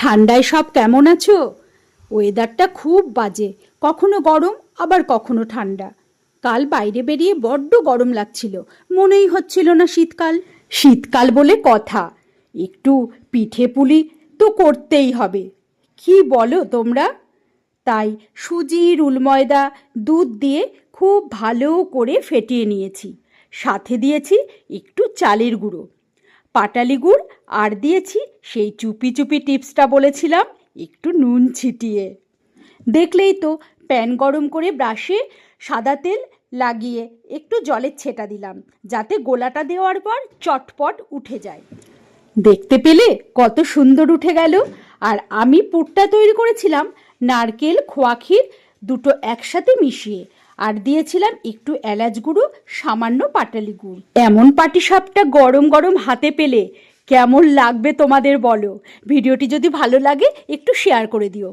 ঠান্ডায় সব কেমন আছো? ওয়েদারটা খুব বাজে, কখনো গরম আবার কখনো ঠান্ডা। কাল বাইরে বেরিয়ে বড্ড গরম লাগছিল, মনেই হচ্ছিল না শীতকাল। শীতকাল বলে কথা, একটু পিঠে পুলি তো করতেই হবে। কি বলো তোমরা? তাই সুজি, রুল ময়দা, দুধ দিয়ে খুব ভালো করে ফেটিয়ে নিয়েছি। সাথে দিয়েছি একটু চালের গুঁড়ো, পাটালি গুড়, আর দিয়েছি সেই চুপি চুপি টিপসটা বলেছিলাম, একটু নুন ছিটিয়ে। দেখলেই তো, প্যান গরম করে ব্রাশে সাদা তেল লাগিয়ে একটু জলের ছেটা দিলাম, যাতে গোলাটা দেওয়ার পর চটপট উঠে যায়। দেখতে পেলে কত সুন্দর উঠে গেল। আর আমি পুরটা তৈরি করেছিলাম নারকেল, খোয়া ক্ষীর দুটো একসাথে মিশিয়ে, আর দিয়েছিলাম একটু এলাচ গুঁড়ো, সামান্য পাটালি গুড়। এমন পাটিসাপটা গরম গরম হাতে পেলে কেমন লাগবে তোমাদের বলো। ভিডিওটি যদি ভালো লাগে একটু শেয়ার করে দিও।